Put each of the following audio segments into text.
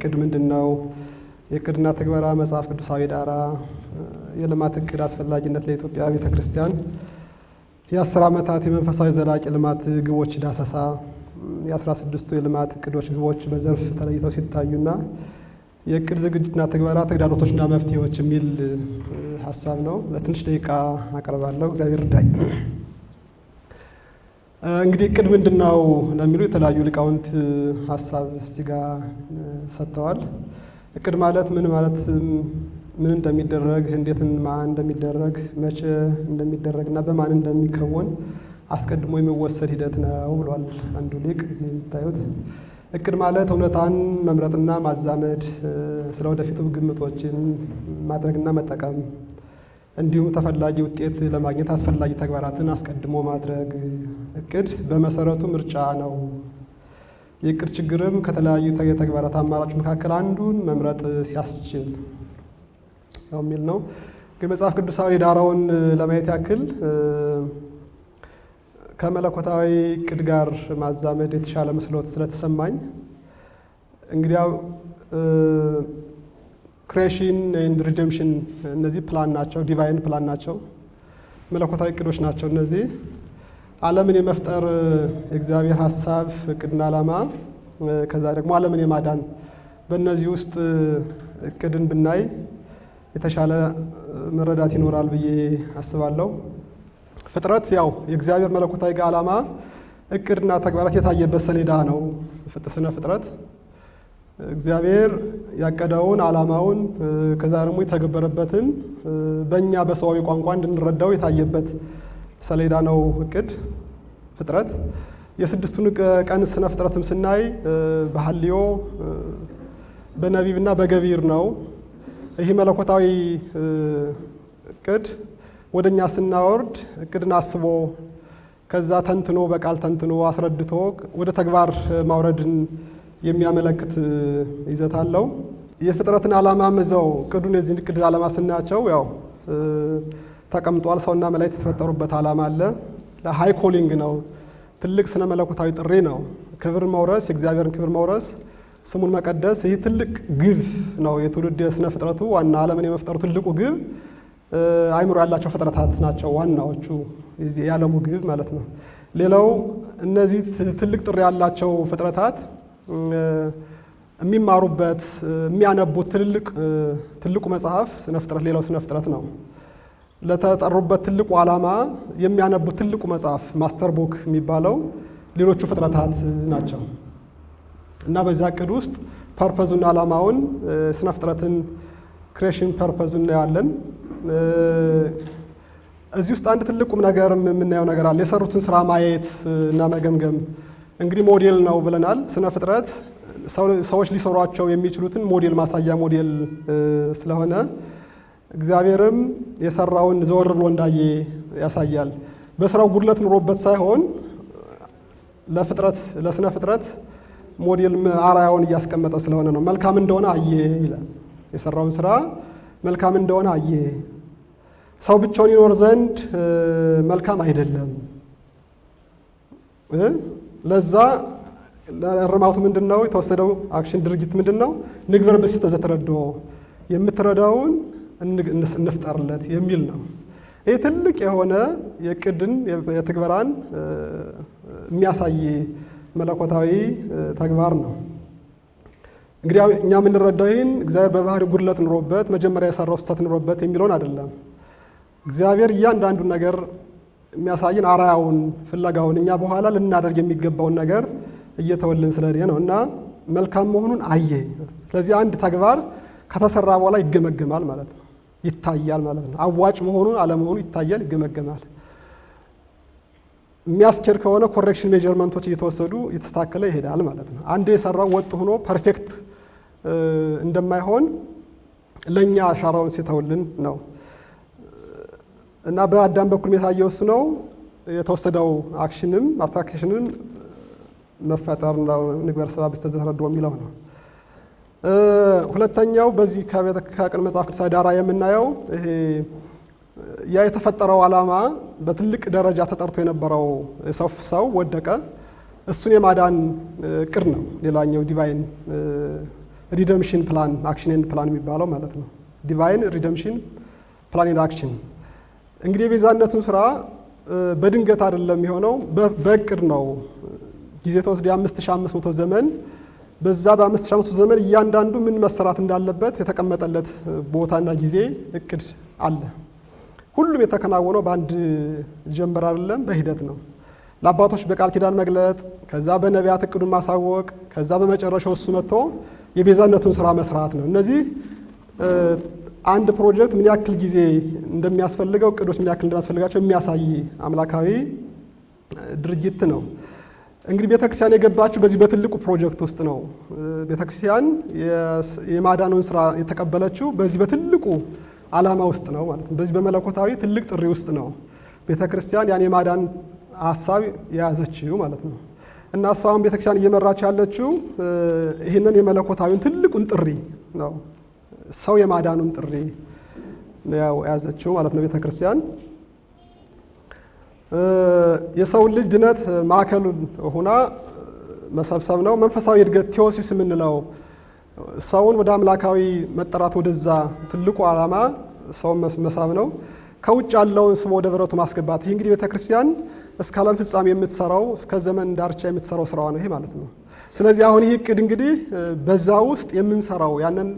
እቅድ ምንድነው? የእቅድና ተግባራ መጽሐፍ ቅዱሳዊ ዳራ፣ የልማት እቅድ አስፈላጊነት ለኢትዮጵያ ቤተክርስቲያን፣ የ10 ዓመታት የመንፈሳዊ ዘላቂ ልማት ግቦች ዳሰሳ፣ የ16ቱ የልማት እቅዶች ግቦች በዘርፍ ተለይተው ሲታዩና የእቅድ ዝግጅትና ተግባራ ተግዳሮቶችና መፍትሄዎች የሚል ሀሳብ ነው። ለትንሽ ደቂቃ አቀርባለሁ። እግዚአብሔር ይርዳኝ። እንግዲህ እቅድ ምንድነው ለሚሉ የተለያዩ ሊቃውንት ሀሳብ እዚህ ጋር ሰጥተዋል። እቅድ ማለት ምን ማለት ምን እንደሚደረግ እንዴት እንደሚደረግ መቼ እንደሚደረግና በማን እንደሚከወን አስቀድሞ የሚወሰድ ሂደት ነው ብሏል አንዱ ሊቅ። እዚህ የምታዩት እቅድ ማለት እውነታን መምረጥና ማዛመድ፣ ስለ ወደፊቱ ግምቶችን ማድረግና መጠቀም፣ እንዲሁም ተፈላጊ ውጤት ለማግኘት አስፈላጊ ተግባራትን አስቀድሞ ማድረግ። እቅድ በመሰረቱ ምርጫ ነው። የእቅድ ችግርም ከተለያዩ የተግባራት አማራጭ መካከል አንዱን መምረጥ ሲያስችል ነው የሚል ነው። ግን መጽሐፍ ቅዱሳዊ ዳራውን ለማየት ያክል ከመለኮታዊ እቅድ ጋር ማዛመድ የተሻለ መስሎት ስለተሰማኝ እንግዲያው ክሬሽን ኤንድ ሪዴምፕሽን እነዚህ ፕላን ናቸው፣ ዲቫይን ፕላን ናቸው፣ መለኮታዊ እቅዶች ናቸው። እነዚህ ዓለምን የመፍጠር የእግዚአብሔር ሀሳብ እቅድና ዓላማ፣ ከዛ ደግሞ ዓለምን የማዳን በእነዚህ ውስጥ እቅድን ብናይ የተሻለ መረዳት ይኖራል ብዬ አስባለሁ። ፍጥረት ያው የእግዚአብሔር መለኮታዊ ዓላማ እቅድና ተግባራት የታየበት ሰሌዳ ነው። ስነ ፍጥረት እግዚአብሔር ያቀደውን ዓላማውን ከዛ ደግሞ የተገበረበትን በእኛ በሰዋዊ ቋንቋ እንድንረዳው የታየበት ሰሌዳ ነው እቅድ ፍጥረት። የስድስቱን ቀን ስነ ፍጥረትም ስናይ በሐልዮ በነቢብና በገቢር ነው። ይህ መለኮታዊ እቅድ ወደኛ ስናወርድ እቅድን አስቦ ከዛ ተንትኖ በቃል ተንትኖ አስረድቶ ወደ ተግባር ማውረድን የሚያመለክት ይዘት አለው። የፍጥረትን ዓላማ መዘው እቅዱን የዚህን እቅድ ዓላማ ስናያቸው ያው ተቀምጧል። ሰውና መላእክት የተፈጠሩበት ዓላማ አለ። ለሃይ ኮሊንግ ነው። ትልቅ ስነ መለኮታዊ ጥሪ ነው። ክብር መውረስ፣ የእግዚአብሔርን ክብር መውረስ፣ ስሙን መቀደስ፣ ይህ ትልቅ ግብ ነው። የትውልድ የስነ ፍጥረቱ ዋና ዓለምን የመፍጠሩ ትልቁ ግብ አይምሮ ያላቸው ፍጥረታት ናቸው ዋናዎቹ የዓለሙ ግብ ማለት ነው። ሌላው እነዚህ ትልቅ ጥሪ ያላቸው ፍጥረታት የሚማሩበት የሚያነቡት ትልቁ መጽሐፍ ስነ ፍጥረት ሌላው ስነ ፍጥረት ነው። ለተጠሩበት ትልቁ ዓላማ የሚያነቡት ትልቁ መጽሐፍ ማስተር ቡክ የሚባለው ሌሎቹ ፍጥረታት ናቸው። እና በዚያ እቅድ ውስጥ ፐርፐዙና ዓላማውን ስነ ፍጥረትን ክሬሽን ፐርፐዙን እናያለን። እዚህ ውስጥ አንድ ትልቁም ነገር የምናየው ነገር አለ። የሰሩትን ስራ ማየት እና መገምገም እንግዲህ ሞዴል ነው ብለናል። ስነ ፍጥረት ሰዎች ሊሰሯቸው የሚችሉትን ሞዴል ማሳያ ሞዴል ስለሆነ እግዚአብሔርም የሰራውን ዘወር ብሎ እንዳየ ያሳያል። በስራው ጉድለት ኑሮበት ሳይሆን ለስነ ፍጥረት ሞዴል አርአያውን እያስቀመጠ ስለሆነ ነው። መልካም እንደሆነ አየ ይላል። የሰራውን ስራ መልካም እንደሆነ አየ። ሰው ብቻውን ይኖር ዘንድ መልካም አይደለም። ለዛ ለእርማቱ ምንድነው የተወሰደው አክሽን ድርጊት ምንድነው? ንግበር ብስተ ዘተረዶ የምትረዳውን እንፍጠርለት የሚል ነው። ይህ ትልቅ የሆነ የእቅድን የትግበራን የሚያሳይ መለኮታዊ ተግባር ነው። እንግዲህ እኛ የምንረዳው ይህን እግዚአብሔር በባህሪ ጉድለት ኑሮበት መጀመሪያ የሰራው ስህተት ኑሮበት የሚለውን አይደለም። እግዚአብሔር እያንዳንዱን ነገር የሚያሳይን አርአያውን ፍለጋውን እኛ በኋላ ልናደርግ የሚገባውን ነገር እየተወልን ስለሄደ ነው እና መልካም መሆኑን አየ። ስለዚህ አንድ ተግባር ከተሰራ በኋላ ይገመገማል ማለት ነው፣ ይታያል ማለት ነው። አዋጭ መሆኑን አለመሆኑ ይታያል፣ ይገመገማል። የሚያስኬድ ከሆነ ኮሬክሽን ሜጀርመንቶች እየተወሰዱ እየተስተካከለ ይሄዳል ማለት ነው። አንዴ የሰራው ወጥ ሆኖ ፐርፌክት እንደማይሆን ለኛ አሻራውን ሲተውልን ነው እና በአዳም በኩል የታየው እሱ ነው። የተወሰደው አክሽንም ማስተካከሽንም መፈጠር ነው። ንግበር ሰባ ብስተ ዘተረዶ የሚለው ነው። ሁለተኛው በዚህ ከቅን መጽሐፍ ቅዱሳዊ ዳራ የምናየው ይሄ ያ የተፈጠረው ዓላማ በትልቅ ደረጃ ተጠርቶ የነበረው ሰው ወደቀ። እሱን የማዳን እቅድ ነው። ሌላኛው ዲቫይን ሪደምሽን ፕላን አክሽን ኤንድ ፕላን የሚባለው ማለት ነው። ዲቫይን ሪደምሽን ፕላን ኤንድ አክሽን። እንግዲህ የቤዛነቱን ስራ በድንገት አይደለም የሆነው፣ በእቅድ ነው። ጊዜ ተወስዶ የ5500 ዘመን በዛ በ5500 ዘመን እያንዳንዱ ምን መሰራት እንዳለበት የተቀመጠለት ቦታና ጊዜ እቅድ አለ። ሁሉም የተከናወነው በአንድ ጀንበር አይደለም፣ በሂደት ነው። ለአባቶች በቃል ኪዳን መግለጥ፣ ከዛ በነቢያት እቅዱን ማሳወቅ፣ ከዛ በመጨረሻው እሱ መጥቶ የቤዛነቱን ስራ መስራት ነው። እነዚህ አንድ ፕሮጀክት ምን ያክል ጊዜ እንደሚያስፈልገው፣ እቅዶች ምን ያክል እንደሚያስፈልጋቸው የሚያሳይ አምላካዊ ድርጅት ነው። እንግዲህ ቤተክርስቲያን የገባችው በዚህ በትልቁ ፕሮጀክት ውስጥ ነው። ቤተክርስቲያን የማዳኑን ስራ የተቀበለችው በዚህ በትልቁ ዓላማ ውስጥ ነው ማለት ነው። በዚህ በመለኮታዊ ትልቅ ጥሪ ውስጥ ነው ቤተክርስቲያን ያን የማዳን ሀሳብ የያዘችው ማለት ነው። እና እሷም ቤተክርስቲያን እየመራች ያለችው ይህንን የመለኮታዊውን ትልቁን ጥሪ ነው፣ ሰው የማዳኑን ጥሪ ነው የያዘችው ማለት ነው ቤተክርስቲያን። የሰው ልጅ ድነት ማዕከሉን ሆና መሰብሰብ ነው። መንፈሳዊ እድገት ቴዎሲስ የምንለው ሰውን ወደ አምላካዊ መጠራት ወደዛ ትልቁ ዓላማ ሰውን መሳብ ነው። ከውጭ ያለውን ስሞ ወደ በረቱ ማስገባት። ይህ እንግዲህ ቤተክርስቲያን እስከ ዓለም ፍጻሜ የምትሰራው እስከ ዘመን ዳርቻ የምትሰራው ስራዋ ነው ይሄ ማለት ነው። ስለዚህ አሁን ይህ እቅድ እንግዲህ በዛ ውስጥ የምንሰራው ያንን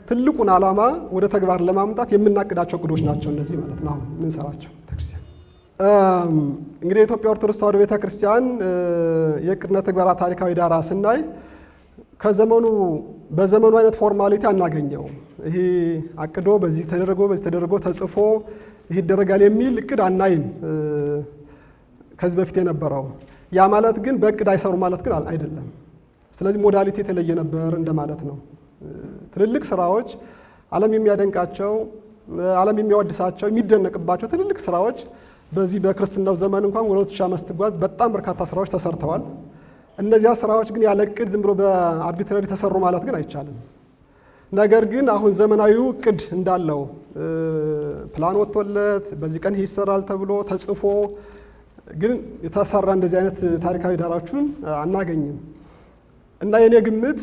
ትልቁን ዓላማ ወደ ተግባር ለማምጣት የምናቅዳቸው እቅዶች ናቸው እነዚህ ማለት ነው። አሁን የምንሰራቸው ቤተክርስቲያን እንግዲህ የኢትዮጵያ ኦርቶዶክስ ተዋሕዶ ቤተክርስቲያን የእቅድና ተግባራ ታሪካዊ ዳራ ስናይ በዘመኑ አይነት ፎርማሊቲ አናገኘው። ይሄ አቅዶ በዚህ ተደርጎ ተጽፎ ይሄ ይደረጋል የሚል እቅድ አናይም ከዚህ በፊት የነበረው። ያ ማለት ግን በእቅድ አይሰሩ ማለት ግን አይደለም። ስለዚህ ሞዳሊቲ የተለየ ነበር እንደማለት ነው። ትልልቅ ስራዎች ዓለም የሚያደንቃቸው፣ ዓለም የሚያወድሳቸው፣ የሚደነቅባቸው ትልልቅ ስራዎች በዚህ በክርስትናው ዘመን እንኳን ወደ 2000 ዓመት ስትጓዝ በጣም በርካታ ስራዎች ተሰርተዋል። እነዚያ ስራዎች ግን ያለ እቅድ ዝም ብሎ በአርቢትራሪ ተሰሩ ማለት ግን አይቻልም። ነገር ግን አሁን ዘመናዊው እቅድ እንዳለው ፕላን ወጥቶለት በዚህ ቀን ይህ ይሰራል ተብሎ ተጽፎ ግን የተሰራ እንደዚህ አይነት ታሪካዊ ዳራዎችን አናገኝም። እና የኔ ግምት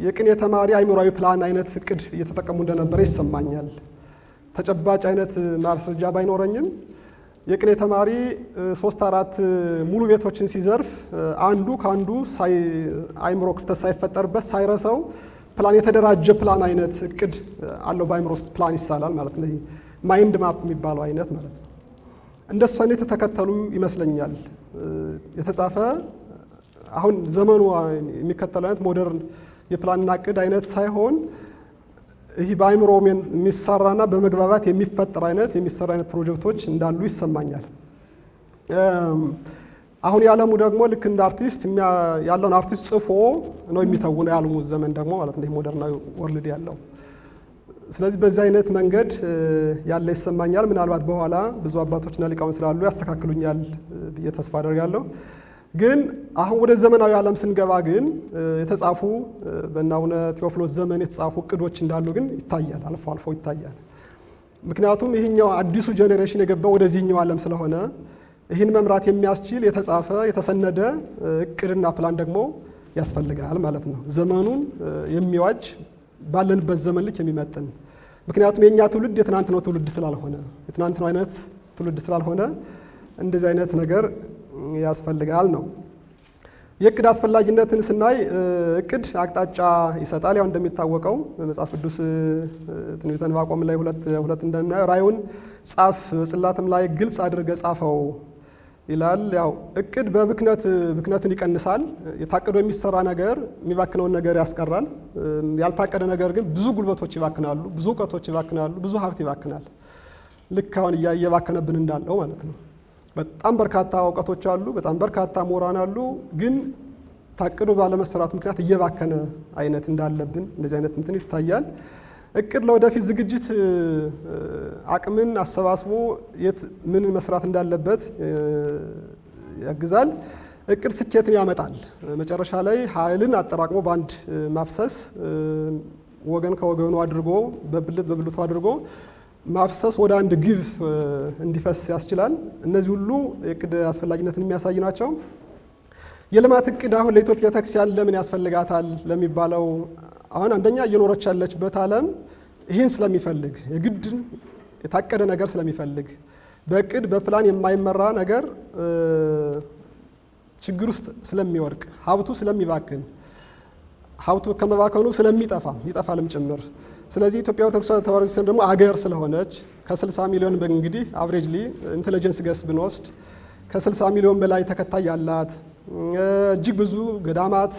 የቅኔ ተማሪ አይምሯዊ ፕላን አይነት እቅድ እየተጠቀሙ እንደነበረ ይሰማኛል። ተጨባጭ አይነት ማስረጃ ባይኖረኝም የቅኔ ተማሪ 3-4 ሙሉ ቤቶችን ሲዘርፍ አንዱ ከአንዱ አይምሮ ክፍተት ሳይፈጠርበት ሳይረሰው ፕላን የተደራጀ ፕላን አይነት እቅድ አለው በአይምሮ ውስጥ ፕላን ይሳላል ማለት ነው። ማይንድ ማፕ የሚባለው አይነት ማለት ነው። እንደሱ አይነት የተከተሉ ይመስለኛል የተጻፈ። አሁን ዘመኑ የሚከተለው አይነት ሞደርን የፕላንና እቅድ አይነት ሳይሆን ይህ በአይምሮ የሚሰራና በመግባባት የሚፈጠር አይነት የሚሰራ አይነት ፕሮጀክቶች እንዳሉ ይሰማኛል። አሁን የዓለሙ ደግሞ ልክ እንደ አርቲስት ያለውን አርቲስት ጽፎ ነው የሚተውነው የዓለሙ ዘመን ደግሞ ማለት ነው ሞደርናዊ ወርልድ ያለው። ስለዚህ በዚህ አይነት መንገድ ያለ ይሰማኛል። ምናልባት በኋላ ብዙ አባቶችና ሊቃውንት ስላሉ ያስተካክሉኛል ብዬ ተስፋ አደርጋለሁ። ግን አሁን ወደ ዘመናዊ ዓለም ስንገባ ግን የተጻፉ በእነ አቡነ ቴዎፍሎስ ዘመን የተጻፉ እቅዶች እንዳሉ ግን ይታያል፣ አልፎ አልፎ ይታያል። ምክንያቱም ይህኛው አዲሱ ጄኔሬሽን የገባው ወደዚህኛው ዓለም ስለሆነ ይህን መምራት የሚያስችል የተጻፈ የተሰነደ እቅድና ፕላን ደግሞ ያስፈልጋል ማለት ነው። ዘመኑን የሚዋጅ ባለንበት ዘመን ልክ የሚመጥን። ምክንያቱም የኛ ትውልድ የትናንት ነው ትውልድ ስላልሆነ የትናንት ነው አይነት ትውልድ ስላልሆነ እንደዚህ አይነት ነገር ያስፈልጋል ነው። የእቅድ አስፈላጊነትን ስናይ እቅድ አቅጣጫ ይሰጣል። ያው እንደሚታወቀው በመጽሐፍ ቅዱስ ትንቢተ ዕንባቆም ላይ ሁለት እንደምናየው ራእዩን ጻፍ በጽላትም ላይ ግልጽ አድርገህ ጻፈው ይላል። ያው እቅድ ብክነትን ይቀንሳል። የታቀደ የሚሰራ ነገር የሚባክነውን ነገር ያስቀራል። ያልታቀደ ነገር ግን ብዙ ጉልበቶች ይባክናሉ፣ ብዙ እውቀቶች ይባክናሉ፣ ብዙ ሀብት ይባክናል። ልክ አሁን እየባከነብን እንዳለው ማለት ነው። በጣም በርካታ እውቀቶች አሉ፣ በጣም በርካታ ምሁራን አሉ። ግን ታቅዶ ባለመሰራቱ ምክንያት እየባከነ አይነት እንዳለብን እንደዚህ አይነት እንትን ይታያል። እቅድ ለወደፊት ዝግጅት አቅምን አሰባስቦ ምን መስራት እንዳለበት ያግዛል። እቅድ ስኬትን ያመጣል። መጨረሻ ላይ ኃይልን አጠራቅሞ በአንድ ማፍሰስ ወገን ከወገኑ አድርጎ በብልት በብልቱ አድርጎ ማፍሰስ ወደ አንድ ግብ እንዲፈስ ያስችላል። እነዚህ ሁሉ የእቅድ አስፈላጊነትን የሚያሳይ ናቸው። የልማት እቅድ አሁን ለኢትዮጵያ ቤተክርስቲያን ለምን ያስፈልጋታል ለሚባለው አሁን አንደኛ እየኖረች ያለችበት ዓለም ይህን ስለሚፈልግ የግድ የታቀደ ነገር ስለሚፈልግ በእቅድ በፕላን የማይመራ ነገር ችግር ውስጥ ስለሚወድቅ ሀብቱ ስለሚባክን ሀብቱ ከመባከኑ ስለሚጠፋ ይጠፋልም ጭምር። ስለዚህ ኢትዮጵያ ኦርቶዶክስ ተዋሕዶ ቤተክርስቲያን ደግሞ አገር ስለሆነች ከ60 ሚሊዮን በእንግዲህ አቨሬጅሊ ኢንተለጀንስ ገስ ብንወስድ ከ60 ሚሊዮን በላይ ተከታይ ያላት እጅግ ብዙ ገዳማት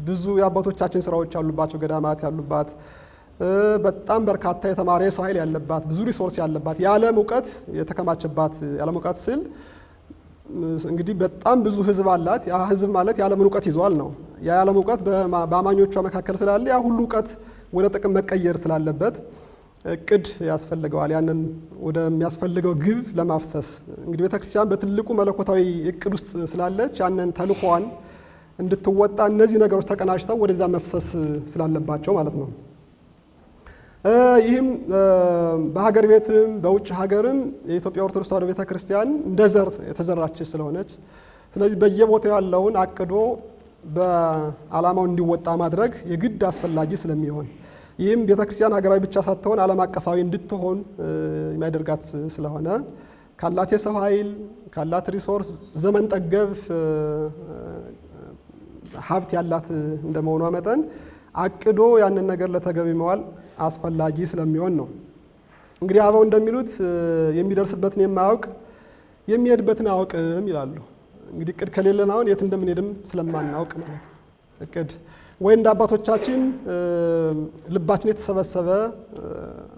ብዙ የአባቶቻችን ስራዎች ያሉባቸው ገዳማት ያሉባት በጣም በርካታ የተማረ የሰው ኃይል ያለባት ብዙ ሪሶርስ ያለባት የዓለም እውቀት የተከማቸባት የዓለም እውቀት ስል እንግዲህ በጣም ብዙ ህዝብ አላት። ያ ህዝብ ማለት የዓለምን እውቀት ይዟል ነው። የዓለም እውቀት በአማኞቿ መካከል ስላለ ያ ሁሉ እውቀት ወደ ጥቅም መቀየር ስላለበት እቅድ ያስፈልገዋል። ያንን ወደሚያስፈልገው ግብ ለማፍሰስ እንግዲህ ቤተክርስቲያን በትልቁ መለኮታዊ እቅድ ውስጥ ስላለች ያንን ተልኳን እንድትወጣ እነዚህ ነገሮች ተቀናጅተው ወደዛ መፍሰስ ስላለባቸው ማለት ነው። ይህም በሀገር ቤትም በውጭ ሀገርም የኢትዮጵያ ኦርቶዶክስ ተዋሕዶ ቤተክርስቲያን እንደ ዘር የተዘራች ስለሆነች ስለዚህ በየቦታው ያለውን አቅዶ በዓላማው እንዲወጣ ማድረግ የግድ አስፈላጊ ስለሚሆን ይህም ቤተክርስቲያን ሀገራዊ ብቻ ሳትሆን ዓለም አቀፋዊ እንድትሆን የሚያደርጋት ስለሆነ ካላት የሰው ኃይል ካላት ሪሶርስ ዘመን ጠገብ ሀብት ያላት እንደመሆኗ መጠን አቅዶ ያንን ነገር ለተገቢ መዋል አስፈላጊ ስለሚሆን ነው። እንግዲህ አበው እንደሚሉት የሚደርስበትን የማያውቅ የሚሄድበትን አያውቅም ይላሉ። እንግዲህ እቅድ ከሌለን አሁን የት እንደምንሄድም ስለማናውቅ ማለት እቅድ ወይ እንደ አባቶቻችን ልባችን የተሰበሰበ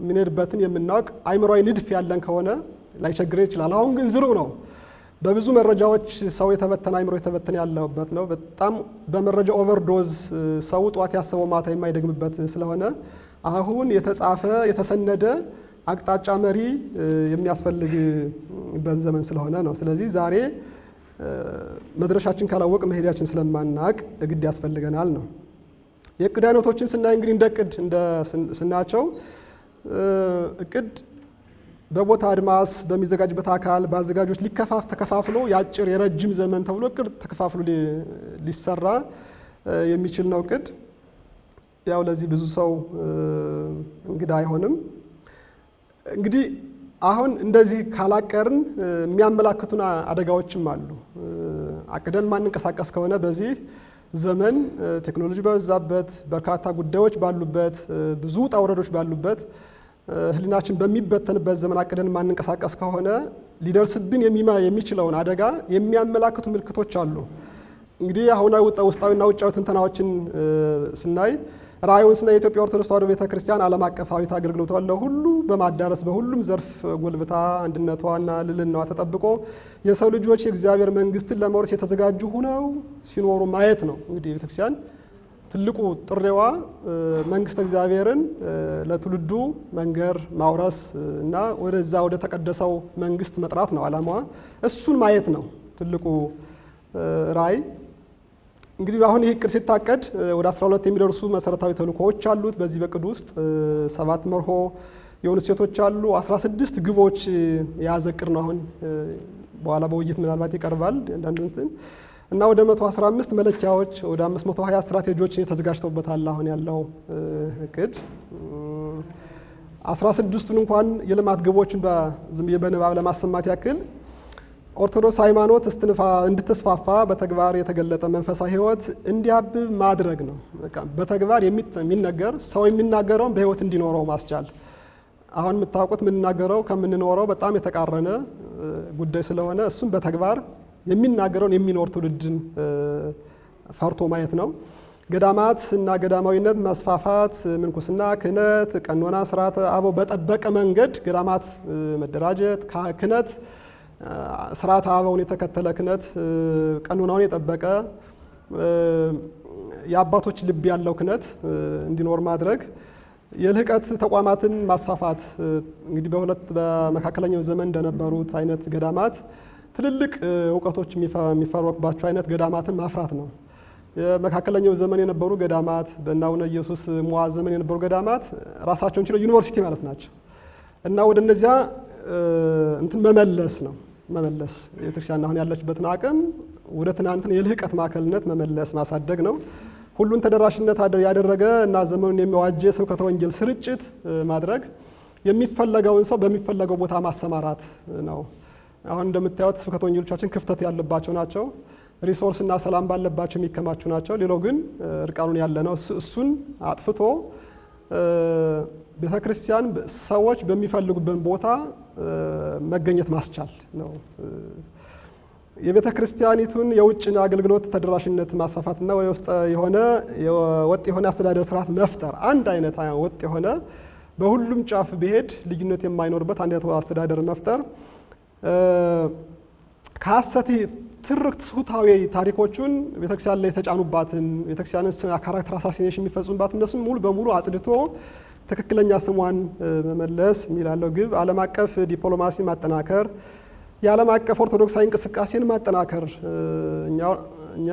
የምንሄድበትን የምናውቅ አይምሯዊ ንድፍ ያለን ከሆነ ላይቸግረን ይችላል። አሁን ግን ዝሩ ነው። በብዙ መረጃዎች ሰው የተበተነ አይምሮ የተበተነ ያለበት ነው። በጣም በመረጃ ኦቨርዶዝ ሰው ጧት ያሰበው ማታ የማይደግምበት ስለሆነ አሁን የተጻፈ የተሰነደ አቅጣጫ መሪ የሚያስፈልግበት ዘመን ስለሆነ ነው። ስለዚህ ዛሬ መድረሻችን ካላወቅ መሄዳችን ስለማናቅ እግድ ያስፈልገናል ነው። የእቅድ አይነቶችን ስናይ እንግዲህ እንደ እቅድ ስናቸው እቅድ በቦታ አድማስ በሚዘጋጅበት አካል በአዘጋጆች ተከፋፍሎ የአጭር የረጅም ዘመን ተብሎ እቅድ ተከፋፍሎ ሊሰራ የሚችል ነው። እቅድ ያው ለዚህ ብዙ ሰው እንግዳ አይሆንም። እንግዲህ አሁን እንደዚህ ካላቀርን የሚያመላክቱን አደጋዎችም አሉ። አቅደን ማንንቀሳቀስ ከሆነ በዚህ ዘመን ቴክኖሎጂ በበዛበት በርካታ ጉዳዮች ባሉበት ብዙ ውጣ ውረዶች ባሉበት ህሊናችን በሚበተንበት ዘመን አቅደን ማንንቀሳቀስ ከሆነ ሊደርስብን የሚችለውን አደጋ የሚያመላክቱ ምልክቶች አሉ። እንግዲህ አሁናዊ ውስጣዊና ውጫዊ ትንተናዎችን ስናይ ራእዩን ስናይ የኢትዮጵያ ኦርቶዶክስ ተዋሕዶ ቤተክርስቲያን ዓለም አቀፋዊት አገልግሎቷን ለሁሉ በማዳረስ በሁሉም ዘርፍ ጎልብታ አንድነቷና ልዕልናዋ ተጠብቆ የሰው ልጆች የእግዚአብሔር መንግስትን ለመውረስ የተዘጋጁ ሆነው ሲኖሩ ማየት ነው። እንግዲህ ቤተክርስቲያን ትልቁ ጥሪዋ መንግስተ እግዚአብሔርን ለትውልዱ መንገር ማውረስ እና ወደዛ ወደ ተቀደሰው መንግስት መጥራት ነው ዓላማዋ። እሱን ማየት ነው ትልቁ ራእይ። እንግዲህ አሁን ይህ እቅድ ሲታቀድ ወደ 12 የሚደርሱ መሰረታዊ ተልእኮዎች አሉት። በዚህ በእቅድ ውስጥ 7 መርሆ የሆኑ ሴቶች አሉ። 16 ግቦች የያዘ እቅድ ነው። አሁን በኋላ በውይይት ምናልባት ይቀርባል አንዳንዱን እና ወደ 115 መለኪያዎች ወደ 520 ስትራቴጂዎች ተዘጋጅተውበታል። አሁን ያለው እቅድ 16ቱን እንኳን የልማት ግቦችን ዝም ብዬ በንባብ ለማሰማት ያክል ኦርቶዶክስ ሃይማኖት እንድትስፋፋ በተግባር የተገለጠ መንፈሳዊ ሕይወት እንዲያብብ ማድረግ ነው። በተግባር የሚነገር ሰው የሚናገረውን በሕይወት እንዲኖረው ማስቻል። አሁን የምታውቁት የምንናገረው ከምንኖረው በጣም የተቃረነ ጉዳይ ስለሆነ እሱም በተግባር የሚናገረውን የሚኖር ትውልድን ፈርቶ ማየት ነው። ገዳማት እና ገዳማዊነት ማስፋፋት፣ ምንኩስና፣ ክህነት፣ ቀኖና፣ ስርዓተ አበው በጠበቀ መንገድ ገዳማት መደራጀት፣ ክህነት ስርዓተ አበውን የተከተለ ክህነት፣ ቀኖናውን የጠበቀ የአባቶች ልብ ያለው ክህነት እንዲኖር ማድረግ፣ የልህቀት ተቋማትን ማስፋፋት። እንግዲህ በመካከለኛው ዘመን እንደነበሩት አይነት ገዳማት ትልልቅ እውቀቶች የሚፈሩባቸው አይነት ገዳማትን ማፍራት ነው። የመካከለኛው ዘመን የነበሩ ገዳማት በእነ አቡነ ኢየሱስ ሞዓ ዘመን የነበሩ ገዳማት ራሳቸውን ችለው ዩኒቨርሲቲ ማለት ናቸው እና ወደ እነዚያ መመለስ ነው። መመለስ የቤተክርስቲያን አሁን ያለችበትን አቅም ወደ ትናንትና የልህቀት ማዕከልነት መመለስ ማሳደግ ነው። ሁሉን ተደራሽነት ያደረገ እና ዘመኑን የሚዋጅ ስብከተ ወንጌል ስርጭት ማድረግ፣ የሚፈለገውን ሰው በሚፈለገው ቦታ ማሰማራት ነው። አሁን እንደምታዩት ስብከተ ወንጌሎቻችን ክፍተት ያለባቸው ናቸው። ሪሶርስ እና ሰላም ባለባቸው የሚከማቹ ናቸው። ሌላው ግን እርቃኑን ያለ ነው። እሱን አጥፍቶ ቤተክርስቲያን ሰዎች በሚፈልጉበት ቦታ መገኘት ማስቻል ነው። የቤተክርስቲያኒቱን የውጭ አገልግሎት ተደራሽነት ማስፋፋትና ወጥ የሆነ አስተዳደር ስርዓት መፍጠር፣ አንድ አይነት ወጥ የሆነ በሁሉም ጫፍ ቢሄድ ልዩነት የማይኖርበት አንድ አይነት አስተዳደር መፍጠር፣ ከሐሰት ትርክት ስሁታዊ ታሪኮቹን ቤተክርስቲያን ላይ የተጫኑባትን ቤተክርስቲያንን ካራክተር አሳሲኔሽን የሚፈጽሙባት እነሱን ሙሉ በሙሉ አጽድቶ ትክክለኛ ስሟን መመለስ የሚላለው ግብ፣ ዓለም አቀፍ ዲፕሎማሲ ማጠናከር፣ የዓለም አቀፍ ኦርቶዶክሳዊ እንቅስቃሴን ማጠናከር። እኛ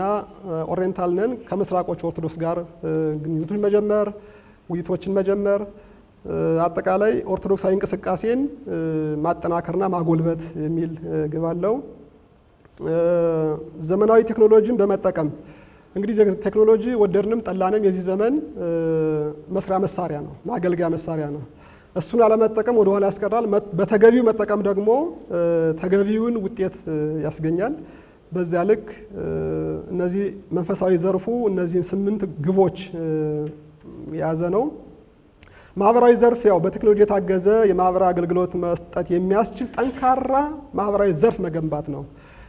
ኦሪየንታል ነን። ከምስራቆች ኦርቶዶክስ ጋር ግንኙነቶችን መጀመር፣ ውይይቶችን መጀመር፣ አጠቃላይ ኦርቶዶክሳዊ እንቅስቃሴን ማጠናከርና ማጎልበት የሚል ግብ አለው። ዘመናዊ ቴክኖሎጂን በመጠቀም እንግዲህ ቴክኖሎጂ ወደድንም ጠላንም የዚህ ዘመን መስሪያ መሳሪያ ነው፣ ማገልገያ መሳሪያ ነው። እሱን አለመጠቀም ወደ ኋላ ያስቀራል። በተገቢው መጠቀም ደግሞ ተገቢውን ውጤት ያስገኛል። በዚያ ልክ እነዚህ መንፈሳዊ ዘርፉ እነዚህን 8 ግቦች የያዘ ነው። ማህበራዊ ዘርፍ ያው በቴክኖሎጂ የታገዘ የማህበራዊ አገልግሎት መስጠት የሚያስችል ጠንካራ ማህበራዊ ዘርፍ መገንባት ነው።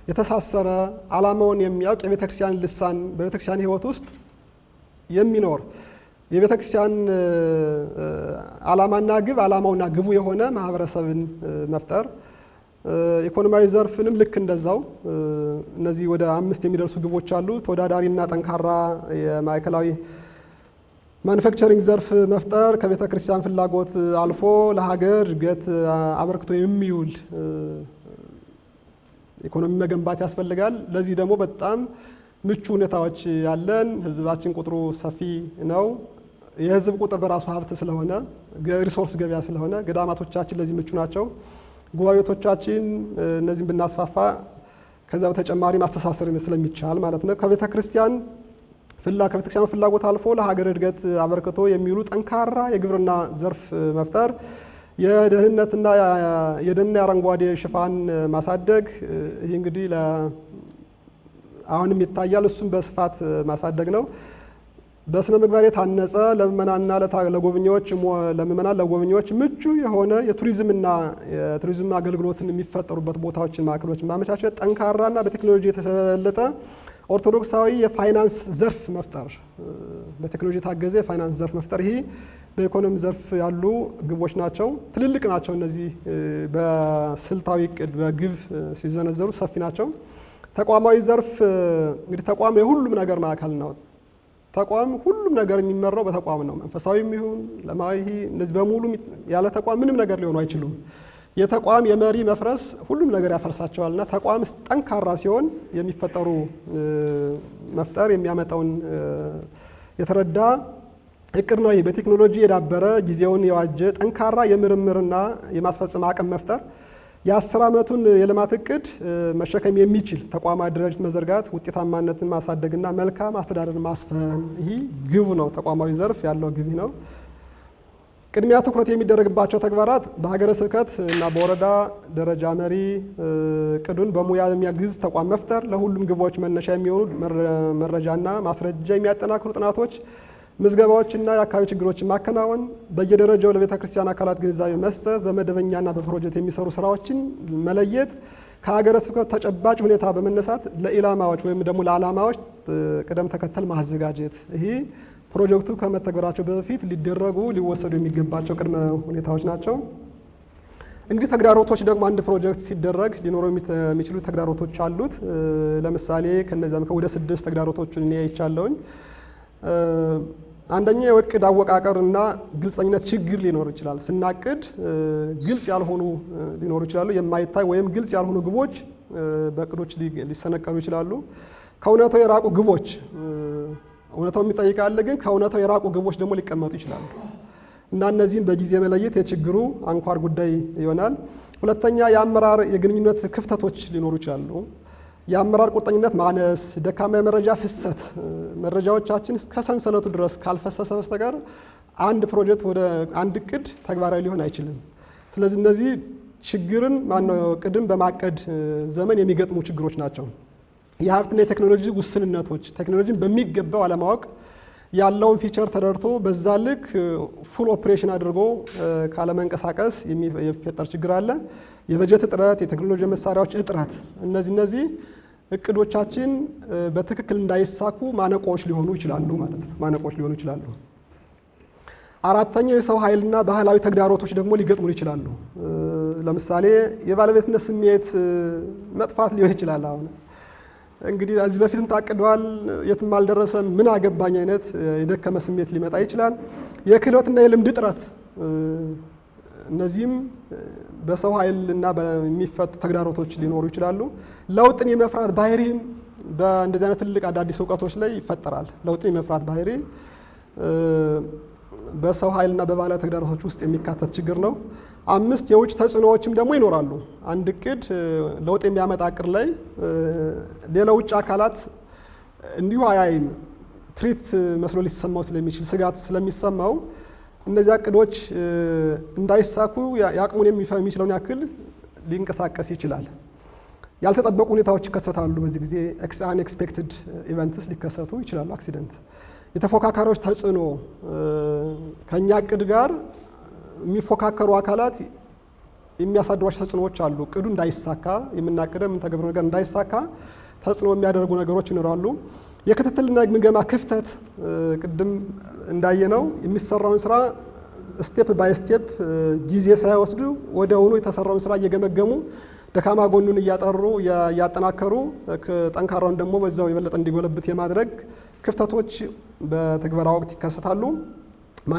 የተሳሰረ ዓላማውን የሚያውቅ የቤተክርስቲያን ልሳን በቤተክርስቲያን ሕይወት ውስጥ የሚኖር የቤተክርስቲያን ዓላማና ግብ ዓላማውና ግቡ የሆነ ማህበረሰብን መፍጠር። ኢኮኖሚያዊ ዘርፍንም ልክ እንደዛው እነዚህ ወደ 5 የሚደርሱ ግቦች አሉ። ተወዳዳሪና ጠንካራ የማዕከላዊ ማኑፋክቸሪንግ ዘርፍ መፍጠር፣ ከቤተክርስቲያን ፍላጎት አልፎ ለሀገር እድገት አበርክቶ የሚውል ኢኮኖሚ መገንባት ያስፈልጋል። ለዚህ ደግሞ በጣም ምቹ ሁኔታዎች ያለን፣ ህዝባችን ቁጥሩ ሰፊ ነው። የህዝብ ቁጥር በራሱ ሀብት ስለሆነ ሪሶርስ ገበያ ስለሆነ ገዳማቶቻችን ለዚህ ምቹ ናቸው። ጉባኤ ቤቶቻችን እነዚህን ብናስፋፋ ከዛ በተጨማሪ ማስተሳሰር ስለሚቻል ማለት ነው። ከቤተክርስቲያን ፍላጎት አልፎ ለሀገር እድገት አበርክቶ የሚውሉ ጠንካራ የግብርና ዘርፍ መፍጠር፣ የደህንነትና የደንና የአረንጓዴ ሽፋን ማሳደግ። ይህ እንግዲህ አሁንም ይታያል። እሱም በስፋት ማሳደግ ነው። በስነ ምግባር የታነጸ ለምእመናንና ለጎብኚዎች ምቹ የሆነ የቱሪዝም አገልግሎትን የሚፈጠሩበት ቦታዎችን ማዕከሎችን ማመቻቸት፣ ጠንካራና በቴክኖሎጂ የተሰለጠ ኦርቶዶክሳዊ የፋይናንስ ዘርፍ መፍጠር፣ በቴክኖሎጂ የታገዘ የፋይናንስ ዘርፍ መፍጠር። ይሄ በኢኮኖሚ ዘርፍ ያሉ ግቦች ናቸው። ትልልቅ ናቸው። እነዚህ በስልታዊ እቅድ በግብ ሲዘነዘሩ ሰፊ ናቸው። ተቋማዊ ዘርፍ እንግዲህ ተቋም የሁሉም ነገር ማዕከል ነው። ተቋም ሁሉም ነገር የሚመራው በተቋም ነው። መንፈሳዊም ይሁን ለማዊ እነዚህ በሙሉ ያለ ተቋም ምንም ነገር ሊሆኑ አይችሉም። የተቋም የመሪ መፍረስ ሁሉም ነገር ያፈርሳቸዋልና ተቋም ጠንካራ ሲሆን የሚፈጠሩ መፍጠር የሚያመጣውን የተረዳ እቅድ ነው። ይህ በቴክኖሎጂ የዳበረ ጊዜውን የዋጀ ጠንካራ የምርምርና የማስፈጸም አቅም መፍጠር፣ የ10 ዓመቱን የልማት እቅድ መሸከም የሚችል ተቋማዊ ድርጅት መዘርጋት፣ ውጤታማነትን ማሳደግና መልካም አስተዳደርን ማስፈን። ይህ ግቡ ነው። ተቋማዊ ዘርፍ ያለው ግብ ነው። ቅድሚያ ትኩረት የሚደረግባቸው ተግባራት በሀገረ ስብከት እና በወረዳ ደረጃ መሪ እቅዱን በሙያ የሚያግዝ ተቋም መፍጠር፣ ለሁሉም ግቦች መነሻ የሚሆኑ መረጃና ማስረጃ የሚያጠናክሩ ጥናቶች፣ ምዝገባዎችና የአካባቢ ችግሮችን ማከናወን፣ በየደረጃው ለቤተ ክርስቲያን አካላት ግንዛቤ መስጠት፣ በመደበኛና በፕሮጀክት የሚሰሩ ስራዎችን መለየት፣ ከሀገረ ስብከት ተጨባጭ ሁኔታ በመነሳት ለኢላማዎች ወይም ደግሞ ለዓላማዎች ቅደም ተከተል ማዘጋጀት። ይሄ ፕሮጀክቱ ከመተግበራቸው በፊት ሊወሰዱ የሚገባቸው ቅድመ ሁኔታዎች ናቸው። እንግዲህ ተግዳሮቶች ደግሞ አንድ ፕሮጀክት ሲደረግ ሊኖሩ የሚችሉ ተግዳሮቶች አሉት። ለምሳሌ ከነዚያም ወደ 6 ተግዳሮቶችን እኔ አይቻለሁኝ። አንደኛ የእቅድ አወቃቀርና ግልጸኝነት ችግር ሊኖር ይችላል። ስናቅድ ግልጽ ያልሆኑ ሊኖሩ ይችላሉ። የማይታይ ወይም ግልጽ ያልሆኑ ግቦች በእቅዶች ሊሰነቀሩ ይችላሉ። ከእውነታው የራቁ ግቦች እውነታው የሚጠይቃል፣ ግን ከእውነታው የራቁ ግቦች ደግሞ ሊቀመጡ ይችላሉ እና እነዚህን በጊዜ መለየት የችግሩ አንኳር ጉዳይ ይሆናል። ሁለተኛ የአመራር የግንኙነት ክፍተቶች ሊኖሩ ይችላሉ። የአመራር ቁርጠኝነት ማነስ፣ ደካማ የመረጃ ፍሰት፣ መረጃዎቻችን ከሰንሰለቱ ድረስ ካልፈሰሰ በስተቀር አንድ ፕሮጀክት ወደ አንድ እቅድ ተግባራዊ ሊሆን አይችልም። ስለዚህ እነዚህ ችግርን እቅድን በማቀድ ዘመን የሚገጥሙ ችግሮች ናቸው። የሀብትና የቴክኖሎጂ ውስንነቶች፣ ቴክኖሎጂን በሚገባው አለማወቅ፣ ያለውን ፊቸር ተረድቶ በዛ ልክ ፉል ኦፕሬሽን አድርጎ ካለመንቀሳቀስ የሚፈጠር ችግር አለ። የበጀት እጥረት፣ የቴክኖሎጂ መሳሪያዎች እጥረት፣ እነዚህ እቅዶቻችን በትክክል እንዳይሳኩ ማነቆዎች ሊሆኑ ይችላሉ ማለት ነው። ማነቆዎች ሊሆኑ ይችላሉ። አራተኛው የሰው ኃይልና ባህላዊ ተግዳሮቶች ደግሞ ሊገጥሙን ይችላሉ። ለምሳሌ የባለቤትነት ስሜት መጥፋት ሊሆን ይችላል። አሁን እንግዲህ እዚህ በፊትም ታቅዷል፣ የትም አልደረሰም፣ ምን አገባኝ አይነት የደከመ ስሜት ሊመጣ ይችላል። የክህሎትና የልምድ እጥረት፣ እነዚህም በሰው ኃይልና በሚፈቱ ተግዳሮቶች ሊኖሩ ይችላሉ። ለውጥን የመፍራት ባህሪም በእንደዚህ አይነት ትልቅ አዳዲስ እውቀቶች ላይ ይፈጠራል። ለውጥን የመፍራት ባህሪ በሰው ኃይልና በባህላዊ ተግዳሮቶች ውስጥ የሚካተት ችግር ነው። 5 የውጭ ተጽዕኖዎችም ደግሞ ይኖራሉ። አንድ እቅድ ለውጥ የሚያመጣ እቅድ ላይ ሌላ ውጭ አካላት እንዲሁ አያይም፣ ትሪት መስሎ ሊሰማው ስለሚችል ስጋት ስለሚሰማው እነዚህ እቅዶች እንዳይሳኩ ያቅሙን የሚችለውን ያክል ሊንቀሳቀስ ይችላል። ያልተጠበቁ ሁኔታዎች ይከሰታሉ። በዚህ ጊዜ አንኤክስፔክትድ ኢቨንትስ ሊከሰቱ ይችላሉ። አክሲደንት፣ የተፎካካሪዎች ተጽዕኖ፣ ከኛ እቅድ ጋር የሚፎካከሩ አካላት የሚያሳድሯቸው ተጽዕኖዎች አሉ። እቅዱ እንዳይሳካ የምናቅደው የምንተገብረው ነገር እንዳይሳካ ተጽዕኖ የሚያደርጉ ነገሮች ይኖራሉ። የክትትልና ግምገማ ክፍተት፣ ቅድም እንዳየነው የሚሰራውን ስራ ስቴፕ ባይ ስቴፕ ጊዜ ሳይወስዱ ወዲያውኑ የተሰራውን ስራ እየገመገሙ ደካማ ጎኑን እያጠሩ እያጠናከሩ ጠንካራውን ደግሞ በዛው የበለጠ እንዲጎለብት የማድረግ ክፍተቶች በትግበራ ወቅት ይከሰታሉ።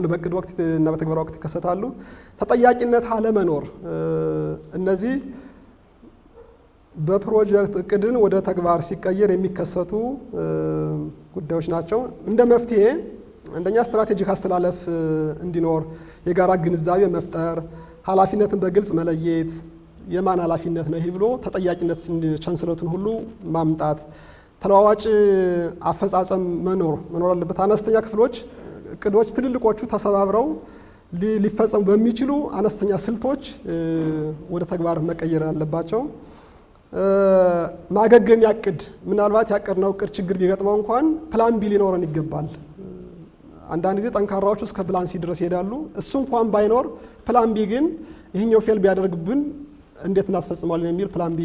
በእቅድ ወቅት እና በትግበራ ወቅት ይከሰታሉ። ተጠያቂነት አለመኖር፣ እነዚህ በፕሮጀክት እቅድን ወደ ተግባር ሲቀየር የሚከሰቱ ጉዳዮች ናቸው። እንደ መፍትሄ አንደኛ ስትራቴጂክ አስተላለፍ እንዲኖር የጋራ ግንዛቤ መፍጠር፣ ኃላፊነትን በግልጽ መለየት፣ የማን ኃላፊነት ነው ይህ ብሎ ተጠያቂነት ቻንስለቱን ሁሉ ማምጣት፣ ተለዋዋጭ አፈጻጸም መኖር አለበት። አነስተኛ ክፍሎች እቅዶች ትልልቆቹ ተሰባብረው ሊፈጸሙ በሚችሉ አነስተኛ ስልቶች ወደ ተግባር መቀየር አለባቸው። ማገገም ያቅድ፣ ምናልባት ያቀድነው እቅድ ችግር ቢገጥመው እንኳን ፕላን ቢ ሊኖረን ይገባል። አንዳንድ ጊዜ ጠንካራዎቹ እስከ ፕላን ሲ ድረስ ይሄዳሉ። እሱ እንኳን ባይኖር ፕላን ቢ ግን ይህኛው ፌል ቢያደርግብን እንዴት እናስፈጽማለን የሚል ፕላን ቢ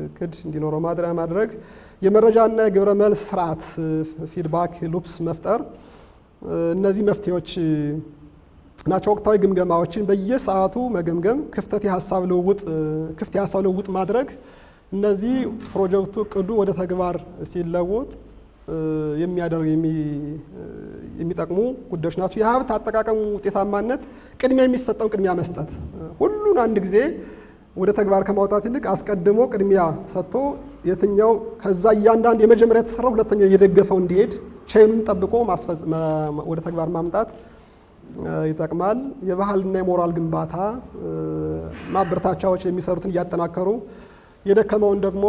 እቅድ እንዲኖረው ማድረግ፣ የመረጃና የግብረ መልስ ስርዓት ፊድባክ ሉፕስ መፍጠር፣ እነዚህ መፍትሄዎች ናቸው። ወቅታዊ ግምገማዎችን በየሰዓቱ መገምገም፣ ክፍት የሀሳብ ልውውጥ ማድረግ፣ እነዚህ ፕሮጀክቱ እቅዱ ወደ ተግባር ሲለወጥ የሚጠቅሙ ጉዳዮች ናቸው። የሀብት አጠቃቀሙ ውጤታማነት፣ ቅድሚያ የሚሰጠው ቅድሚያ መስጠት፣ ሁሉን አንድ ጊዜ ወደ ተግባር ከማውጣት ይልቅ አስቀድሞ ቅድሚያ ሰጥቶ የትኛው ከዛ እያንዳንድ የመጀመሪያ የተሰራው ሁለተኛው እየደገፈው እንዲሄድ ቼኑን ጠብቆ ወደ ተግባር ማምጣት ይጠቅማል። የባህልና የሞራል ግንባታ ማበረታቻዎች የሚሰሩትን እያጠናከሩ የደከመውን ደግሞ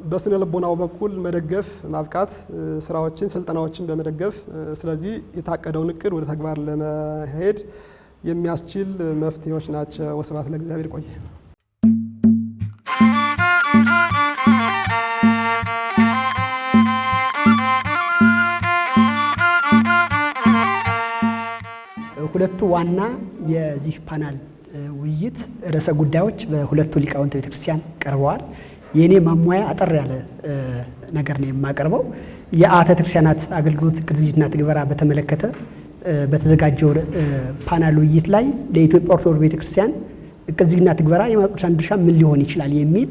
በስነ ልቦናው በኩል መደገፍ፣ ማብቃት፣ ስራዎችን፣ ስልጠናዎችን በመደገፍ ስለዚህ የታቀደውን እቅድ ወደ ተግባር ለመሄድ የሚያስችል መፍትሄዎች ናቸው። ወስብሐት ለእግዚአብሔር። ቆየ ሁለቱ ዋና የዚህ ፓናል ውይይት ርዕሰ ጉዳዮች በሁለቱ ሊቃውንተ ቤተክርስቲያን ቀርበዋል። የኔ ማሟያ አጠር ያለ ነገር ነው የማቀርበው። የአብያተ ክርስቲያናት አገልግሎት ዝግጅትና ትግበራ በተመለከተ በተዘጋጀው ፓናል ውይይት ላይ ለኢትዮጵያ ኦርቶዶክስ ቤተክርስቲያን እቅድ ዝግጅትና ትግበራ የማቅረሻን ድርሻ ምን ሊሆን ይችላል የሚል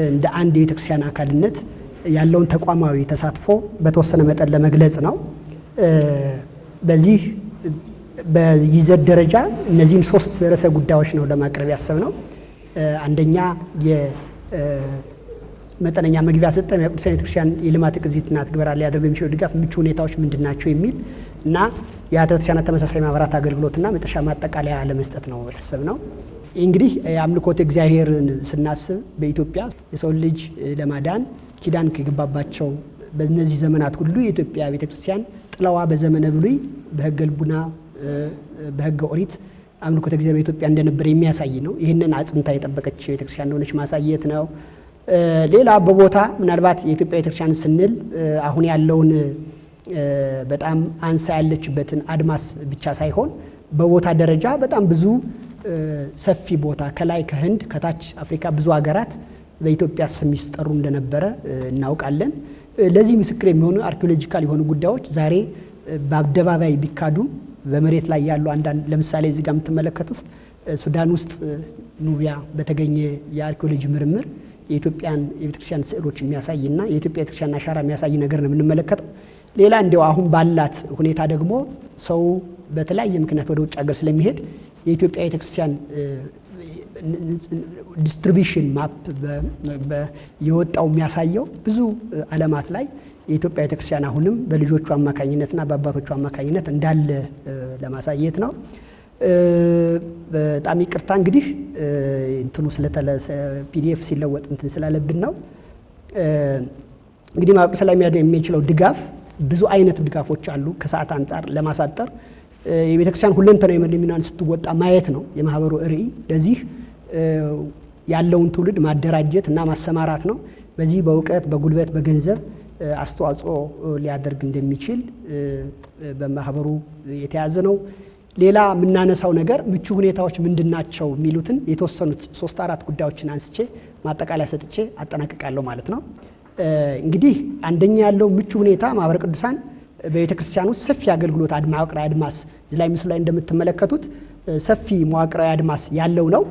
እንደ አንድ የቤተክርስቲያን አካልነት ያለውን ተቋማዊ ተሳትፎ በተወሰነ መጠን ለመግለጽ ነው። በይዘት ደረጃ እነዚህን 3 ርዕሰ ጉዳዮች ነው ለማቅረብ ያሰብነው። አንደኛ መጠነኛ መግቢያ ሰጠን፣ የቅድስት ቤተክርስቲያን የልማት እቅድ ዝግጅትና ትግበራ ሊያደርጉ የሚችሉ ድጋፍ ምቹ ሁኔታዎች ምንድናቸው የሚል እና የአብያተ ክርስቲያናት ተመሳሳይ ማህበራት አገልግሎትና መጨረሻ ማጠቃለያ ለመስጠት ነው ያሰብነው። እንግዲህ የአምልኮተ እግዚአብሔርን ስናስብ በኢትዮጵያ የሰው ልጅ ለማዳን ኪዳን ከገባባቸው በእነዚህ ዘመናት ሁሉ የኢትዮጵያ ቤተክርስቲያን ጥላዋ በዘመነ ብሉይ በሕገ ልቡና በሕገ ኦሪት አምልኮተ እግዚአብሔር በኢትዮጵያ እንደነበረ የሚያሳይ ነው። ይህንን አጽንታ የጠበቀች ቤተክርስቲያን እንደሆነች ማሳየት ነው። ሌላ በቦታ ምናልባት የኢትዮጵያ ቤተክርስቲያን ስንል አሁን ያለውን በጣም አንሳ ያለችበትን አድማስ ብቻ ሳይሆን በቦታ ደረጃ በጣም ብዙ ሰፊ ቦታ ከላይ ከህንድ ከታች አፍሪካ ብዙ ሀገራት በኢትዮጵያ ስም ይስጠሩ እንደነበረ እናውቃለን። ለዚህ ምስክር የሚሆኑ አርኪኦሎጂካል የሆኑ ጉዳዮች ዛሬ በአደባባይ ቢካዱም በመሬት ላይ ያሉ አንዳንድ ለምሳሌ እዚህ ጋር የምትመለከቱት ሱዳን ውስጥ ኑቢያ በተገኘ የአርኪኦሎጂ ምርምር የኢትዮጵያን የቤተክርስቲያን ስዕሎች የሚያሳይና የኢትዮጵያ ቤተክርስቲያን አሻራ የሚያሳይ ነገር ነው የምንመለከተው። ሌላ እንዲያው አሁን ባላት ሁኔታ ደግሞ ሰው በተለያየ ምክንያት ወደ ውጭ ሀገር ስለሚሄድ የኢትዮጵያ ቤተክርስቲያን ዲስትሪቢዩሽን ማፕ የወጣው የሚያሳየው ብዙ ዓለማት ላይ የኢትዮጵያ ቤተክርስቲያን አሁንም በልጆቹ አማካኝነትና በአባቶቹ አማካኝነት እንዳለ ለማሳየት ነው። በጣም ይቅርታ እንግዲህ እንትኑ ስለተለሰ ፒዲኤፍ ሲለወጥ እንትን ስላለብን ነው። እንግዲህ ማወቅ ስለሚያስችለው ድጋፍ ብዙ አይነት ድጋፎች አሉ። ከሰዓት አንጻር ለማሳጠር የቤተክርስቲያን ሁለንተናዊ ሚናን ስትወጣ ማየት ነው የማህበሩ ርዕይ። ለዚህ ያለውን ትውልድ ማደራጀት እና ማሰማራት ነው። በዚህ በእውቀት በጉልበት በገንዘብ አስተዋጽኦ ሊያደርግ እንደሚችል በማህበሩ የተያዘ ነው። ሌላ የምናነሳው ነገር ምቹ ሁኔታዎች ምንድናቸው የሚሉትን የተወሰኑት 3-4 ጉዳዮችን አንስቼ ማጠቃለያ ሰጥቼ አጠናቅቃለሁ ማለት ነው። እንግዲህ አንደኛ ያለው ምቹ ሁኔታ ማህበረ ቅዱሳን በቤተክርስቲያን ውስጥ ሰፊ አገልግሎት መዋቅራዊ አድማስ እዚህ ላይ ምስሉ ላይ እንደምትመለከቱት ሰፊ መዋቅራዊ አድማስ ያለው ነው።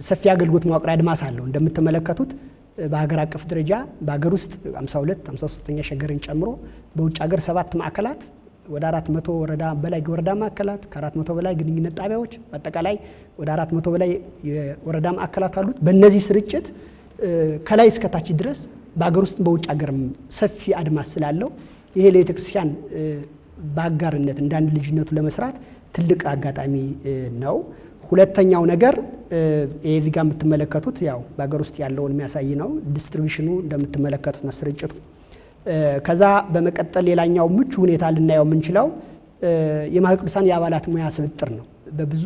ሰፊ አገልግሎት መዋቅራዊ አድማስ አለው እንደምትመለከቱት በሀገር አቀፍ ደረጃ በሀገር ውስጥ 52 53ኛ ሸገርን ጨምሮ በውጭ ሀገር 7 ማዕከላት ወደ 400 ወረዳ በላይ ወረዳ ማዕከላት ከ400 በላይ ግንኙነት ጣቢያዎች በአጠቃላይ ወደ 400 በላይ የወረዳ ማዕከላት አሉት። በእነዚህ ስርጭት ከላይ እስከ ታች ድረስ በሀገር ውስጥ በውጭ ሀገርም ሰፊ አድማስ ስላለው ይሄ ለቤተክርስቲያን በአጋርነት እንዳንድ ልጅነቱ ለመስራት ትልቅ አጋጣሚ ነው። ሁለተኛው ነገር እዚህ ጋር የምትመለከቱት ያው በሀገር ውስጥ ያለውን የሚያሳይ ነው። ዲስትሪቢዩሽኑ እንደምትመለከቱት ነው ስርጭቱ። ከዛ በመቀጠል ሌላኛው ምቹ ሁኔታ ልናየው የምንችለው የማህበረ ቅዱሳን የአባላት ሙያ ስብጥር ነው። በብዙ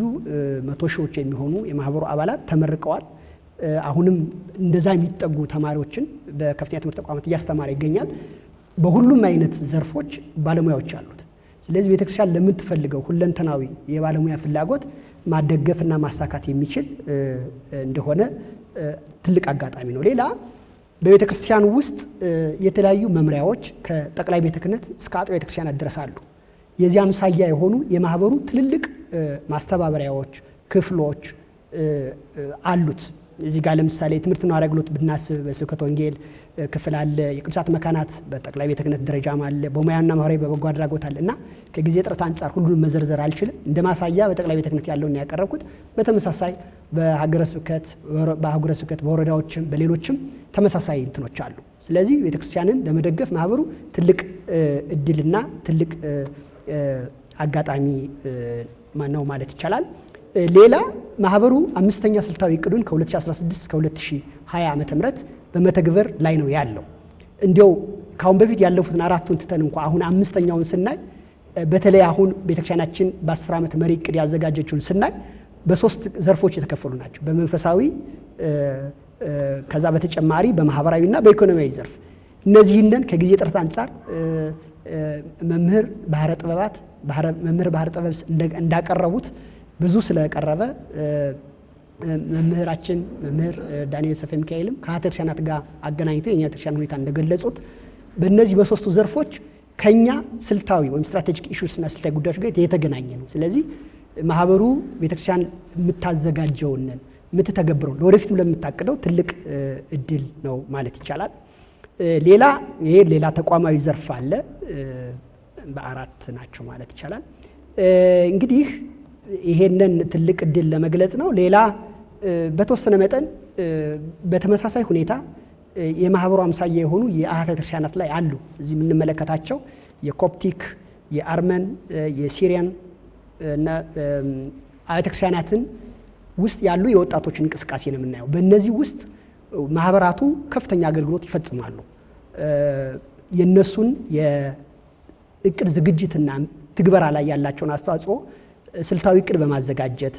መቶ ሺዎች የሚሆኑ የማህበሩ አባላት ተመርቀዋል። አሁንም እንደዛ የሚጠጉ ተማሪዎችን በከፍተኛ ትምህርት ተቋማት እያስተማረ ይገኛል። በሁሉም አይነት ዘርፎች ባለሙያዎች አሉት። ስለዚህ ቤተክርስቲያን ለምትፈልገው ሁለንተናዊ የባለሙያ ፍላጎት ማደገፍና ማሳካት የሚችል እንደሆነ ትልቅ አጋጣሚ ነው። ሌላ በቤተክርስቲያን ውስጥ የተለያዩ መምሪያዎች ከጠቅላይ ቤተ ክህነት እስከ አጥቢያ ቤተክርስቲያናት ድረስ አሉ። የዚህ አምሳያ የሆኑ የማህበሩ ትልልቅ ማስተባበሪያዎች ክፍሎች አሉት። እዚህ ጋር ለምሳሌ ትምህርትና አገልግሎት ብናስብ በስብከተ ወንጌል ክፍል አለ። የቅዱሳት መካናት በጠቅላይ ቤተ ክህነት ደረጃም አለ። በሙያና ማህበራዊ በበጎ አድራጎት አለ እና ከጊዜ ጥረት አንጻር ሁሉንም መዘርዘር አልችልም። እንደ ማሳያ በጠቅላይ ቤተ ክህነት ያለውን ያቀረብኩት። በተመሳሳይ በሀገረ ስብከት በአህጉረ ስብከት በወረዳዎችም በሌሎችም ተመሳሳይ እንትኖች አሉ። ስለዚህ ቤተክርስቲያንን ለመደገፍ ማህበሩ ትልቅ እድልና ትልቅ አጋጣሚ ነው ማለት ይቻላል። ሌላ ማህበሩ 5ኛ ስልታዊ እቅዱን ከ2016 እስከ 2020 ዓመተ ምህረት በመተግበር ላይ ነው ያለው። እንዲያው ካሁን በፊት ያለፉትን 4ቱን ትተን እንኳን አሁን 5ኛውን ስናይ በተለይ አሁን ቤተክርስቲያናችን በ10 ዓመት መሪ እቅድ ያዘጋጀችውን ስናይ በ3 ዘርፎች የተከፈሉ ናቸው። በመንፈሳዊ ከዛ በተጨማሪ በማህበራዊና በኢኮኖሚያዊ ዘርፍ እነዚህንን ከጊዜ ጥረት አንጻር መምህር ባህረ ጥበባት መምህር ባህረ ጥበብ እንዳቀረቡት ብዙ ስለቀረበ መምህራችን መምህር ዳንኤል ሰፈ ሚካኤልም ከአብያተ ክርስቲያናት ጋር አገናኝቶ የኛ ክርስቲያን ሁኔታ እንደገለጹት በእነዚህ በ3ቱ ዘርፎች ከኛ ስልታዊ ወይም ስትራቴጂክ ኢሹስ እና ስልታዊ ጉዳዮች ጋር የተገናኘ ነው። ስለዚህ ማህበሩ ቤተክርስቲያን የምታዘጋጀውን የምትተገብረው ለወደፊትም ለምታቅደው ትልቅ እድል ነው ማለት ይቻላል። ሌላ ተቋማዊ ዘርፍ አለ። በ4 ናቸው ማለት ይቻላል። እንግዲህ ይሄንን ትልቅ እድል ለመግለጽ ነው። ሌላ በተወሰነ መጠን በተመሳሳይ ሁኔታ የማህበሩ አምሳያ የሆኑ የአብያተ ክርስቲያናት ላይ አሉ። እዚህ የምንመለከታቸው የኮፕቲክ፣ የአርመን፣ የሲሪያን እና አብያተ ክርስቲያናትን ውስጥ ያሉ የወጣቶች እንቅስቃሴ ነው የምናየው። በእነዚህ ውስጥ ማህበራቱ ከፍተኛ አገልግሎት ይፈጽማሉ። የነሱን የእቅድ ዝግጅትና ትግበራ ላይ ያላቸውን አስተዋጽኦ ስልታዊ እቅድ በማዘጋጀት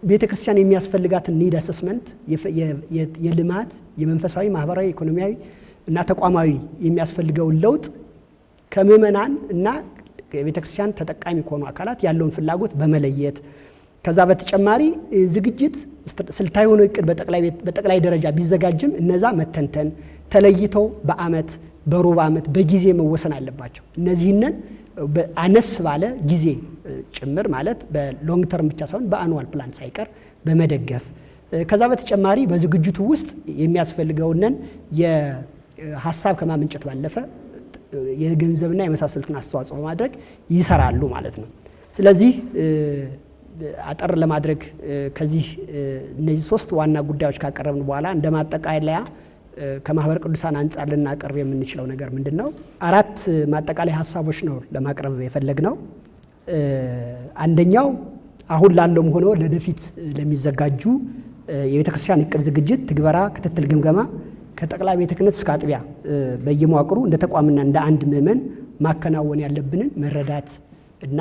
ቤተክርስቲያን የሚያስፈልጋትን ኒድ አሰስመንት የልማት የመንፈሳዊ ማህበራዊ ኢኮኖሚያዊ እና ተቋማዊ የሚያስፈልገውን ለውጥ ከምዕመናን እና ቤተክርስቲያን ተጠቃሚ ከሆኑ አካላት ያለውን ፍላጎት በመለየት ከዛ በተጨማሪ ዝግጅት ስልታዊ ሆኖ እቅድ በጠቅላይ ደረጃ ቢዘጋጅም እነዛ መተንተን ተለይተው በአመት በሩብ አመት በጊዜ መወሰን አለባቸው። እነዚህንን አነስ ባለ ጊዜ ጭምር ማለት በሎንግ ተርም ብቻ ሳይሆን በአኑዋል ፕላን ሳይቀር በመደገፍ ከዛ በተጨማሪ በዝግጅቱ ውስጥ የሚያስፈልገውንን የሐሳብ ከማመንጨት ባለፈ የገንዘብና የመሳሰሉትን አስተዋጽኦ በማድረግ ይሰራሉ ማለት ነው። ስለዚህ አጠር ለማድረግ ከዚህ እነዚህ ሶስት ዋና ጉዳዮች ካቀረብን በኋላ እንደማጠቃለያ ከማህበረ ቅዱሳን አንጻር ልናቀርብ የምንችለው ነገር ምንድነው? አራት ማጠቃለያ ሐሳቦች ነው ለማቅረብ የፈለግነው። አንደኛው አሁን ላለውም ሆኖ ለወደፊት ለሚዘጋጁ የቤተክርስቲያን እቅድ ዝግጅት፣ ትግበራ፣ ክትትል፣ ግምገማ ከጠቅላይ ቤተ ክህነት እስከ አጥቢያ በየመዋቅሩ እንደ ተቋምና እንደ አንድ ምእመን ማከናወን ያለብንን መረዳት እና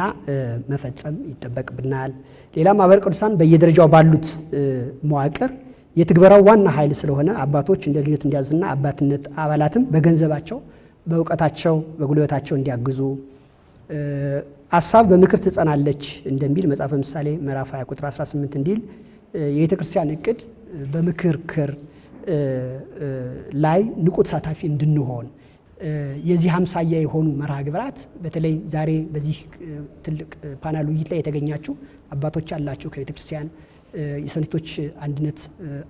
መፈጸም ይጠበቅብናል። ሌላ ማህበረ ቅዱሳን በየደረጃው ባሉት መዋቅር የትግበራው ዋና ኃይል ስለሆነ አባቶች እንደ ልዩነት እንዲያዝና አባትነት አባላትም በገንዘባቸው በእውቀታቸው በጉልበታቸው እንዲያግዙ ሐሳብ በምክር ትጸናለች እንደሚል መጽሐፈ ምሳሌ ምዕራፍ 20 ቁጥር 18 እንዲል የቤተ ክርስቲያን እቅድ በምክክር ላይ ንቁ ተሳታፊ እንድንሆን የዚህ አምሳያ የሆኑ መርሃ ግብራት በተለይ ዛሬ በዚህ ትልቅ ፓናል ውይይት ላይ የተገኛችሁ አባቶች አላችሁ፣ ከቤተ ክርስቲያን የሰንቶች አንድነት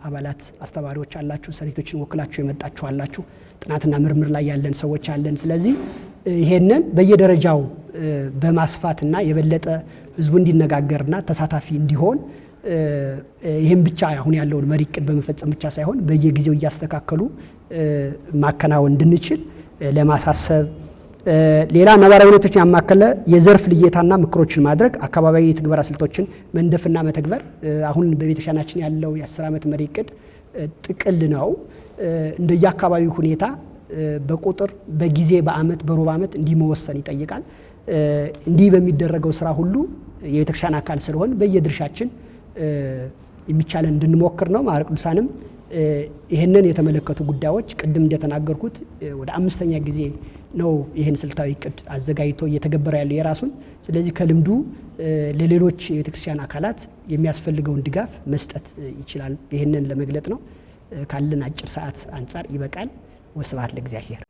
አባላት አስተባባሪዎች አላችሁ፣ ሰንቶችን ወክላችሁ የመጣችሁ አላችሁ፣ ጥናትና ምርምር ላይ ያለን ሰዎች አለን። ስለዚህ ይሄንን በየደረጃው በማስፋትና የበለጠ ህዝቡ እንዲነጋገርና ተሳታፊ እንዲሆን ይሄን ብቻ አሁን ያለውን መሪ እቅድ በመፈጸም ብቻ ሳይሆን በየጊዜው እያስተካከሉ ማከናወን እንድንችል ለማሳሰብ፣ ሌላ ነባራዊ ሁኔታዎችን ያማከለ የዘርፍ ልየታና ምክሮችን ማድረግ፣ አካባቢያዊ የትግበራ ስልቶችን መንደፍና መተግበር። አሁን በቤተክርስቲያናችን ያለው የ10 ዓመት መሪ እቅድ ጥቅል ነው። እንደየአካባቢው ሁኔታ በቁጥር በጊዜ በአመት በሩብ ዓመት እንዲመወሰን ይጠይቃል። እንዲህ በሚደረገው ስራ ሁሉ የቤተክርስቲያን አካል ስለሆን በየድርሻችን የሚቻለን እንድንሞክር ነው። ማህበረ ቅዱሳንም ይህንን የተመለከቱ ጉዳዮች ቅድም እንደተናገርኩት ወደ 5ኛ ጊዜ ነው ይህን ስልታዊ እቅድ አዘጋጅቶ እየተገበረ ያለው የራሱን። ስለዚህ ከልምዱ ለሌሎች የቤተክርስቲያን አካላት የሚያስፈልገውን ድጋፍ መስጠት ይችላል። ይህንን ለመግለጥ ነው። ካለን አጭር ሰዓት አንጻር ይበቃል። ወስብሐት ለእግዚአብሔር።